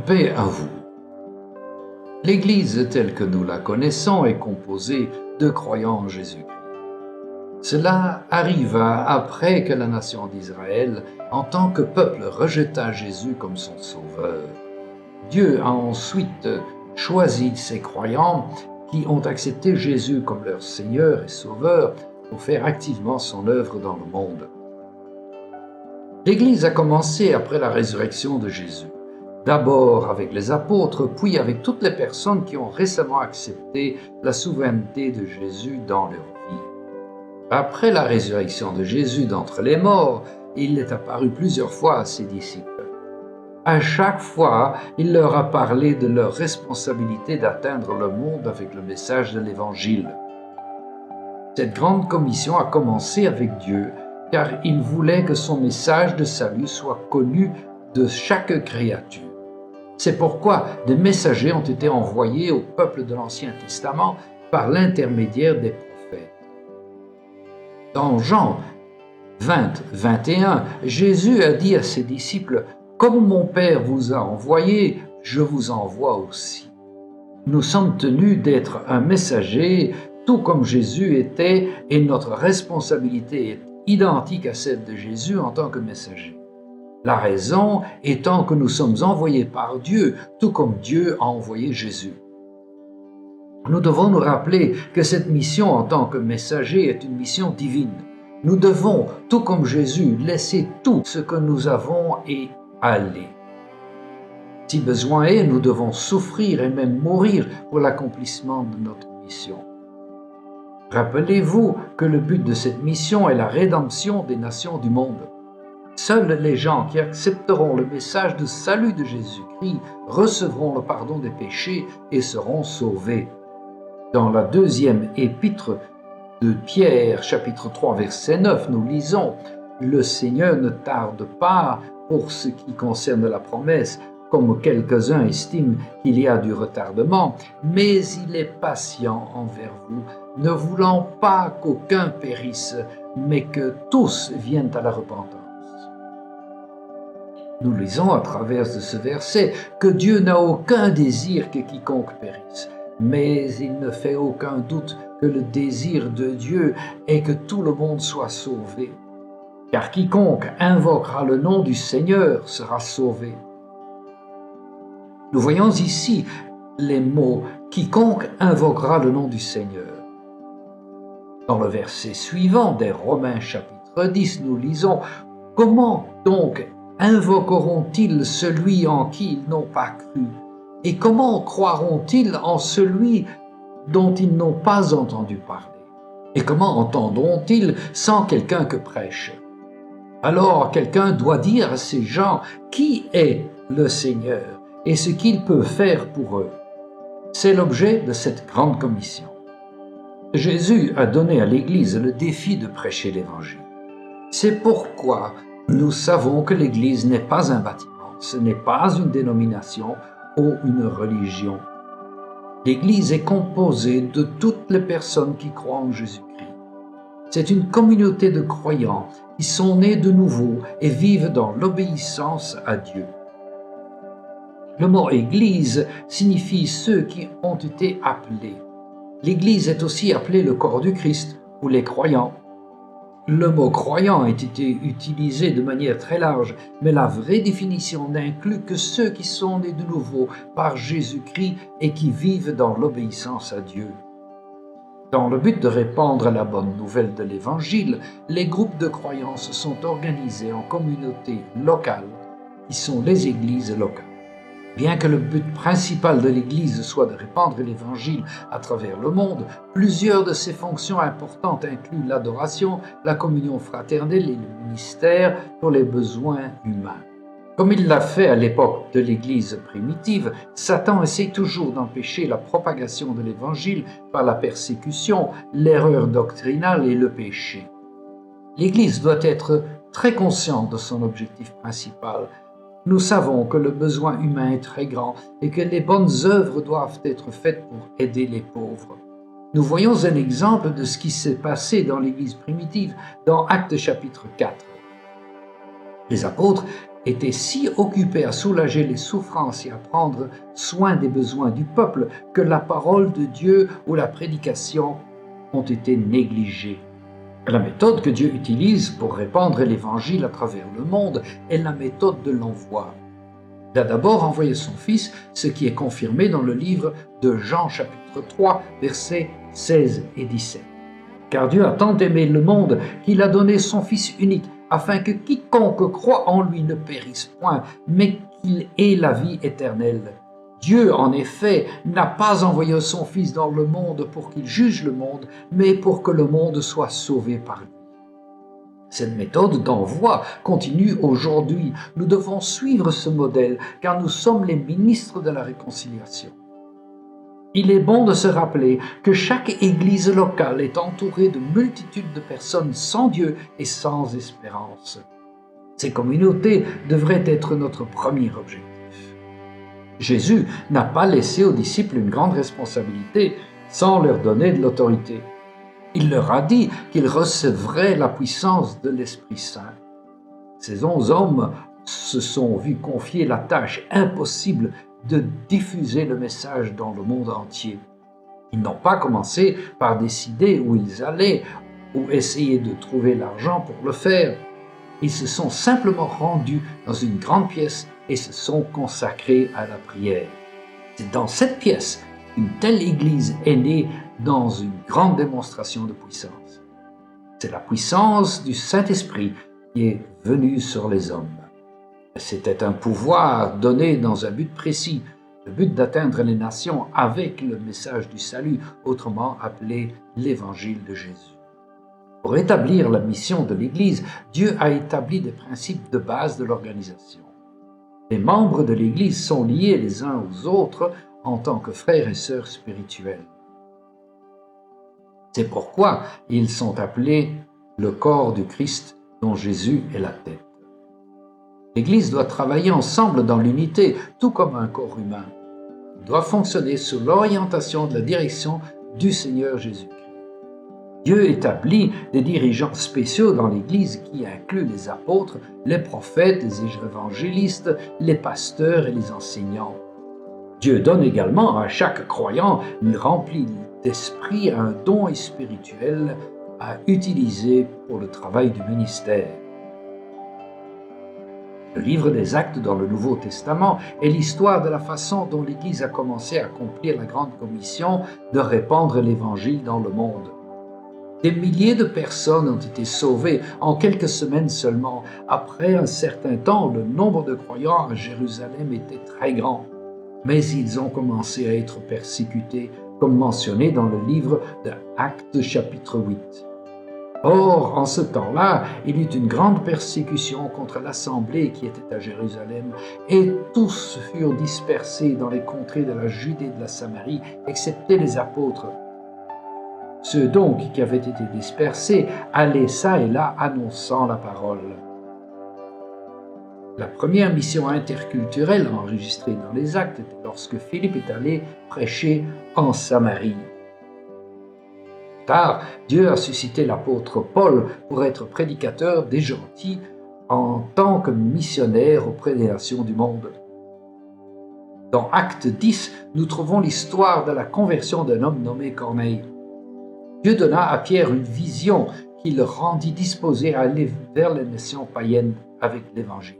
Paix à vous. L'Église telle que nous la connaissons est composée de croyants en Jésus-Christ. Cela arriva après que la nation d'Israël, en tant que peuple, rejeta Jésus comme son sauveur. Dieu a ensuite choisi ces croyants qui ont accepté Jésus comme leur Seigneur et Sauveur pour faire activement son œuvre dans le monde. L'Église a commencé après la résurrection de Jésus. D'abord avec les apôtres, puis avec toutes les personnes qui ont récemment accepté la souveraineté de Jésus dans leur vie. Après la résurrection de Jésus d'entre les morts, il est apparu plusieurs fois à ses disciples. À chaque fois, il leur a parlé de leur responsabilité d'atteindre le monde avec le message de l'Évangile. Cette grande commission a commencé avec Dieu, car il voulait que son message de salut soit connu de chaque créature. C'est pourquoi des messagers ont été envoyés au peuple de l'Ancien Testament par l'intermédiaire des prophètes. Dans Jean 20, 21, Jésus a dit à ses disciples « Comme mon Père vous a envoyé, je vous envoie aussi ». Nous sommes tenus d'être un messager, tout comme Jésus était, et notre responsabilité est identique à celle de Jésus en tant que messager. La raison étant que nous sommes envoyés par Dieu, tout comme Dieu a envoyé Jésus. Nous devons nous rappeler que cette mission en tant que messager est une mission divine. Nous devons, tout comme Jésus, laisser tout ce que nous avons et aller. Si besoin est, nous devons souffrir et même mourir pour l'accomplissement de notre mission. Rappelez-vous que le but de cette mission est la rédemption des nations du monde. Seuls les gens qui accepteront le message de salut de Jésus-Christ recevront le pardon des péchés et seront sauvés. Dans la deuxième épître de Pierre, chapitre 3, verset 9, nous lisons « Le Seigneur ne tarde pas pour ce qui concerne la promesse, comme quelques-uns estiment qu'il y a du retardement, mais il est patient envers vous, ne voulant pas qu'aucun périsse, mais que tous viennent à la repentance. » Nous lisons à travers de ce verset que Dieu n'a aucun désir que quiconque périsse, mais il ne fait aucun doute que le désir de Dieu est que tout le monde soit sauvé. Car quiconque invoquera le nom du Seigneur sera sauvé. Nous voyons ici les mots « quiconque invoquera le nom du Seigneur ». Dans le verset suivant des Romains chapitre 10, nous lisons « Comment donc invoqueront-ils celui en qui ils n'ont pas cru? Et comment croiront-ils en celui dont ils n'ont pas entendu parler? Et comment entendront-ils sans quelqu'un que prêche? Alors quelqu'un doit dire à ces gens qui est le Seigneur et ce qu'il peut faire pour eux. C'est l'objet de cette grande commission. Jésus a donné à l'Église le défi de prêcher l'Évangile. C'est pourquoi nous savons que l'Église n'est pas un bâtiment, ce n'est pas une dénomination ou une religion. L'Église est composée de toutes les personnes qui croient en Jésus-Christ. C'est une communauté de croyants qui sont nés de nouveau et vivent dans l'obéissance à Dieu. Le mot « Église » signifie ceux qui ont été appelés. L'Église est aussi appelée le corps du Christ ou les croyants. Le mot « croyant » a été utilisé de manière très large, mais la vraie définition n'inclut que ceux qui sont nés de nouveau par Jésus-Christ et qui vivent dans l'obéissance à Dieu. Dans le but de répandre la bonne nouvelle de l'Évangile, les groupes de croyants se sont organisés en communautés locales, qui sont les églises locales. Bien que le but principal de l'Église soit de répandre l'Évangile à travers le monde, plusieurs de ses fonctions importantes incluent l'adoration, la communion fraternelle et le ministère pour les besoins humains. Comme il l'a fait à l'époque de l'Église primitive, Satan essaie toujours d'empêcher la propagation de l'Évangile par la persécution, l'erreur doctrinale et le péché. L'Église doit être très consciente de son objectif principal. Nous savons que le besoin humain est très grand et que les bonnes œuvres doivent être faites pour aider les pauvres. Nous voyons un exemple de ce qui s'est passé dans l'Église primitive dans Actes chapitre 4. Les apôtres était si occupé à soulager les souffrances et à prendre soin des besoins du peuple que la parole de Dieu ou la prédication ont été négligées. La méthode que Dieu utilise pour répandre l'Évangile à travers le monde est la méthode de l'envoi. Il a d'abord envoyé son Fils, ce qui est confirmé dans le livre de Jean chapitre 3, versets 16 et 17. Car Dieu a tant aimé le monde qu'il a donné son Fils unique, afin que quiconque croit en lui ne périsse point, mais qu'il ait la vie éternelle. Dieu, en effet, n'a pas envoyé son Fils dans le monde pour qu'il juge le monde, mais pour que le monde soit sauvé par lui. Cette méthode d'envoi continue aujourd'hui. Nous devons suivre ce modèle, car nous sommes les ministres de la réconciliation. Il est bon de se rappeler que chaque église locale est entourée de multitudes de personnes sans Dieu et sans espérance. Ces communautés devraient être notre premier objectif. Jésus n'a pas laissé aux disciples une grande responsabilité sans leur donner de l'autorité. Il leur a dit qu'ils recevraient la puissance de l'Esprit Saint. Ces 11 hommes se sont vus confier la tâche impossible de diffuser le message dans le monde entier. Ils n'ont pas commencé par décider où ils allaient ou essayer de trouver l'argent pour le faire. Ils se sont simplement rendus dans une grande pièce et se sont consacrés à la prière. C'est dans cette pièce qu'une telle église est née dans une grande démonstration de puissance. C'est la puissance du Saint-Esprit qui est venue sur les hommes. C'était un pouvoir donné dans un but précis, le but d'atteindre les nations avec le message du salut, autrement appelé l'Évangile de Jésus. Pour établir la mission de l'Église, Dieu a établi des principes de base de l'organisation. Les membres de l'Église sont liés les uns aux autres en tant que frères et sœurs spirituels. C'est pourquoi ils sont appelés le corps du Christ dont Jésus est la tête. L'Église doit travailler ensemble dans l'unité, tout comme un corps humain. Il doit fonctionner sous l'orientation de la direction du Seigneur Jésus-Christ. Dieu établit des dirigeants spéciaux dans l'Église qui incluent les apôtres, les prophètes, les évangélistes, les pasteurs et les enseignants. Dieu donne également à chaque croyant rempli d'esprit un don spirituel à utiliser pour le travail du ministère. Le livre des Actes dans le Nouveau Testament est l'histoire de la façon dont l'Église a commencé à accomplir la grande commission de répandre l'Évangile dans le monde. Des milliers de personnes ont été sauvées en quelques semaines seulement. Après un certain temps, le nombre de croyants à Jérusalem était très grand. Mais ils ont commencé à être persécutés, comme mentionné dans le livre de Actes chapitre 8. Or, en ce temps-là, il y eut une grande persécution contre l'assemblée qui était à Jérusalem, et tous furent dispersés dans les contrées de la Judée et de la Samarie, excepté les apôtres. Ceux donc qui avaient été dispersés allaient çà et là annonçant la parole. La première mission interculturelle enregistrée dans les Actes était lorsque Philippe est allé prêcher en Samarie. Plus tard, Dieu a suscité l'apôtre Paul pour être prédicateur des gentils en tant que missionnaire auprès des nations du monde. Dans Acte 10, nous trouvons l'histoire de la conversion d'un homme nommé Corneille. Dieu donna à Pierre une vision qui le rendit disposé à aller vers les nations païennes avec l'Évangile.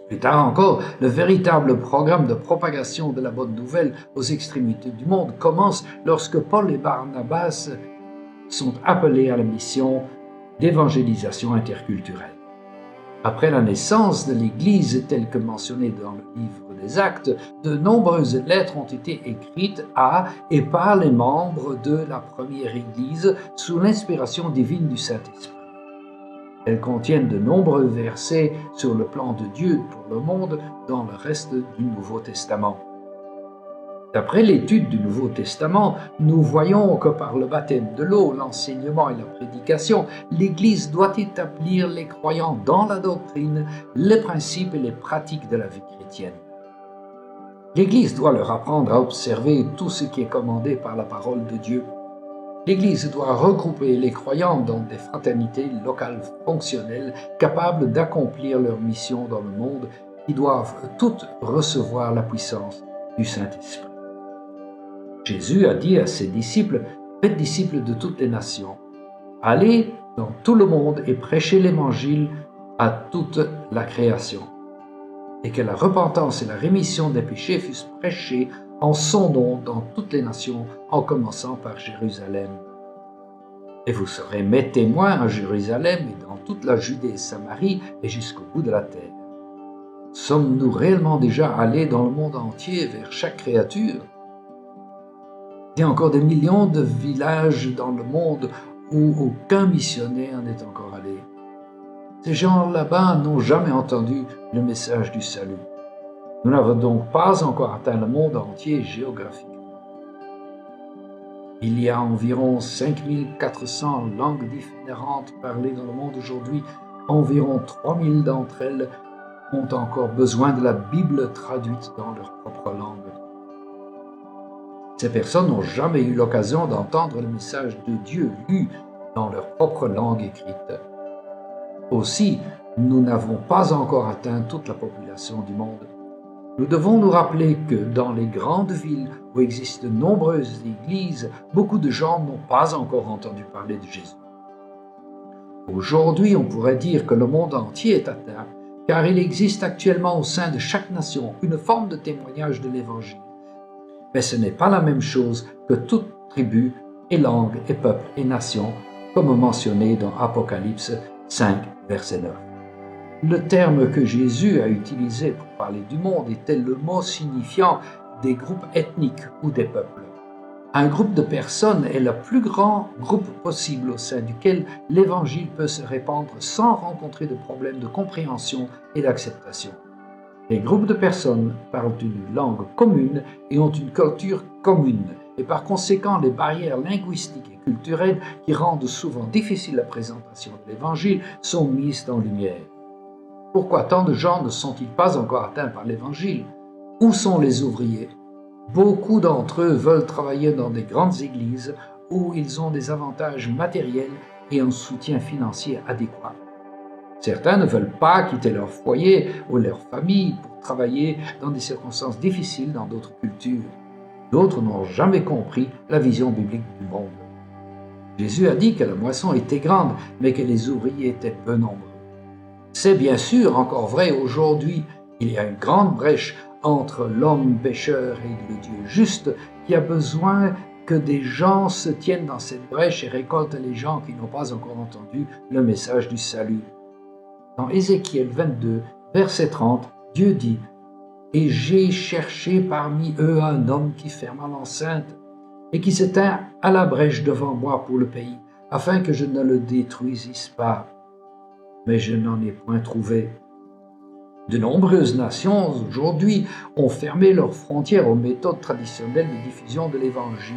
Plus tard encore, le véritable programme de propagation de la bonne nouvelle aux extrémités du monde commence lorsque Paul et Barnabas sont appelés à la mission d'évangélisation interculturelle. Après la naissance de l'Église telle que mentionnée dans le livre des Actes, de nombreuses lettres ont été écrites à et par les membres de la première Église sous l'inspiration divine du Saint-Esprit. Elles contiennent de nombreux versets sur le plan de Dieu pour le monde dans le reste du Nouveau Testament. D'après l'étude du Nouveau Testament, nous voyons que par le baptême de l'eau, l'enseignement et la prédication, l'Église doit établir les croyants dans la doctrine, les principes et les pratiques de la vie chrétienne. L'Église doit leur apprendre à observer tout ce qui est commandé par la parole de Dieu. L'Église doit regrouper les croyants dans des fraternités locales fonctionnelles, capables d'accomplir leur mission dans le monde, qui doivent toutes recevoir la puissance du Saint-Esprit. Jésus a dit à ses disciples, « Faites disciples de toutes les nations. Allez dans tout le monde et prêchez l'Évangile à toute la création. » Et que la repentance et la rémission des péchés fussent prêchées en son nom dans toutes les nations, en commençant par Jérusalem. Et vous serez mes témoins à Jérusalem et dans toute la Judée et Samarie et jusqu'au bout de la terre. Sommes-nous réellement déjà allés dans le monde entier vers chaque créature? Il y a encore des millions de villages dans le monde où aucun missionnaire n'est encore allé. Ces gens là-bas n'ont jamais entendu le message du salut. Nous n'avons donc pas encore atteint le monde entier géographiquement. Il y a environ 5400 langues différentes parlées dans le monde aujourd'hui. Environ 3000 d'entre elles ont encore besoin de la Bible traduite dans leur propre langue. Ces personnes n'ont jamais eu l'occasion d'entendre le message de Dieu lu dans leur propre langue écrite. Aussi, nous n'avons pas encore atteint toute la population du monde. Nous devons nous rappeler que dans les grandes villes où existent de nombreuses églises, beaucoup de gens n'ont pas encore entendu parler de Jésus. Aujourd'hui, on pourrait dire que le monde entier est atteint, car il existe actuellement au sein de chaque nation une forme de témoignage de l'Évangile. Mais ce n'est pas la même chose que toute tribu et langue et peuple et nation, comme mentionné dans Apocalypse 5, verset 9. Le terme que Jésus a utilisé pour parler du monde était le mot signifiant des groupes ethniques ou des peuples. Un groupe de personnes est le plus grand groupe possible au sein duquel l'Évangile peut se répandre sans rencontrer de problèmes de compréhension et d'acceptation. Les groupes de personnes parlent une langue commune et ont une culture commune, et par conséquent les barrières linguistiques et culturelles qui rendent souvent difficile la présentation de l'Évangile sont mises en lumière. Pourquoi tant de gens ne sont-ils pas encore atteints par l'Évangile? Où sont les ouvriers? Beaucoup d'entre eux veulent travailler dans des grandes églises où ils ont des avantages matériels et un soutien financier adéquat. Certains ne veulent pas quitter leur foyer ou leur famille pour travailler dans des circonstances difficiles dans d'autres cultures. D'autres n'ont jamais compris la vision biblique du monde. Jésus a dit que la moisson était grande, mais que les ouvriers étaient peu nombreux. C'est bien sûr encore vrai aujourd'hui. Il y a une grande brèche entre l'homme pécheur et le Dieu juste qui a besoin que des gens se tiennent dans cette brèche et récoltent les gens qui n'ont pas encore entendu le message du salut. Dans Ézéchiel 22, verset 30, Dieu dit « Et j'ai cherché parmi eux un homme qui ferma l'enceinte et qui se tint à la brèche devant moi pour le pays, afin que je ne le détruisisse pas. Mais je n'en ai point trouvé. » De nombreuses nations aujourd'hui ont fermé leurs frontières aux méthodes traditionnelles de diffusion de l'Évangile.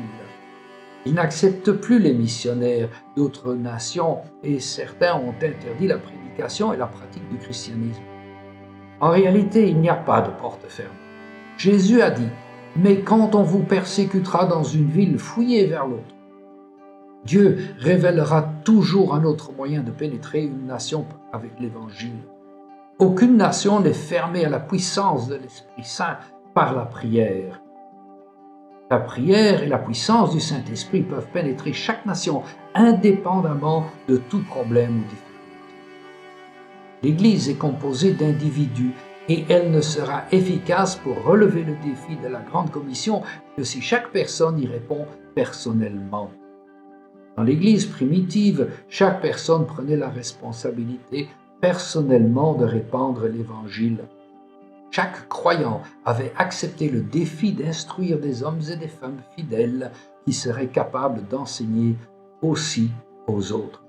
Ils n'acceptent plus les missionnaires d'autres nations et certains ont interdit la prédication et la pratique du christianisme. En réalité, il n'y a pas de porte fermée. Jésus a dit « Mais quand on vous persécutera dans une ville, fuyez vers l'autre. » Dieu révélera toujours un autre moyen de pénétrer une nation avec l'Évangile. Aucune nation n'est fermée à la puissance de l'Esprit Saint par la prière. La prière et la puissance du Saint-Esprit peuvent pénétrer chaque nation indépendamment de tout problème ou difficulté. L'Église est composée d'individus et elle ne sera efficace pour relever le défi de la Grande Commission que si chaque personne y répond personnellement. Dans l'Église primitive, chaque personne prenait la responsabilité personnellement de répandre l'Évangile. Chaque croyant avait accepté le défi d'instruire des hommes et des femmes fidèles qui seraient capables d'enseigner aussi aux autres.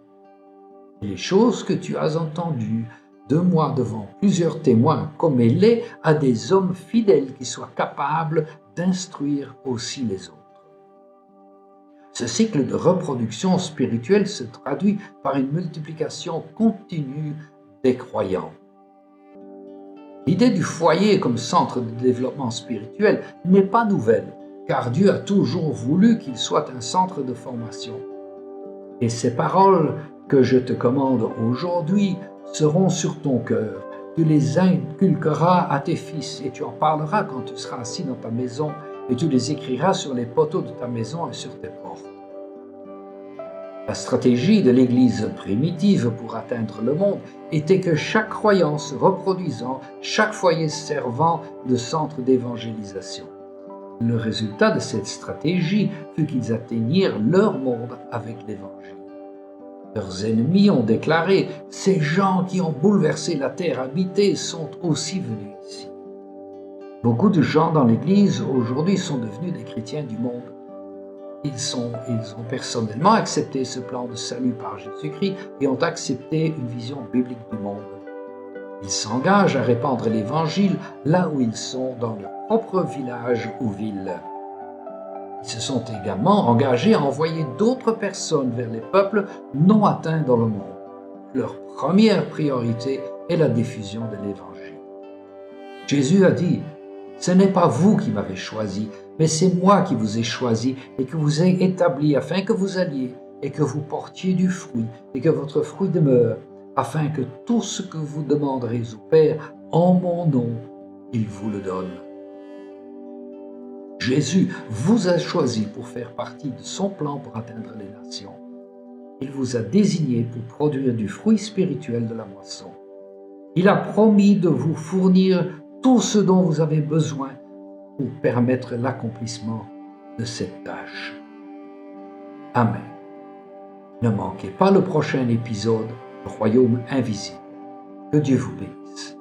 Et les choses que tu as entendues de moi devant plusieurs témoins, commets-les à des hommes fidèles qui soient capables d'instruire aussi les autres. Ce cycle de reproduction spirituelle se traduit par une multiplication continue des croyants. L'idée du foyer comme centre de développement spirituel n'est pas nouvelle. car Dieu a toujours voulu qu'il soit un centre de formation. Et ces paroles que je te commande aujourd'hui seront sur ton cœur. Tu les inculqueras à tes fils et tu en parleras quand tu seras assis dans ta maison et tu les écriras sur les poteaux de ta maison et sur tes portes. La stratégie de l'Église primitive pour atteindre le monde était que chaque croyant se reproduisant, chaque foyer servant de centre d'évangélisation. Le résultat de cette stratégie fut qu'ils atteignirent leur monde avec l'Évangile. Leurs ennemis ont déclaré « Ces gens qui ont bouleversé la terre habitée sont aussi venus ici ». Beaucoup de gens dans l'Église aujourd'hui sont devenus des chrétiens du monde. Ils ont personnellement accepté ce plan de salut par Jésus-Christ et ont accepté une vision biblique du monde. Ils s'engagent à répandre l'Évangile là où ils sont, dans leur propre village ou ville. Ils se sont également engagés à envoyer d'autres personnes vers les peuples non atteints dans le monde. Leur première priorité est la diffusion de l'Évangile. Jésus a dit « Ce n'est pas vous qui m'avez choisi, mais c'est moi qui vous ai choisi et que vous ai établi afin que vous alliez et que vous portiez du fruit et que votre fruit demeure, afin que tout ce que vous demanderez au Père en mon nom, il vous le donne. » Jésus vous a choisi pour faire partie de son plan pour atteindre les nations. Il vous a désigné pour produire du fruit spirituel de la moisson. Il a promis de vous fournir tout ce dont vous avez besoin pour permettre l'accomplissement de cette tâche. Amen. Ne manquez pas le prochain épisode, Le Royaume invisible. Que Dieu vous bénisse.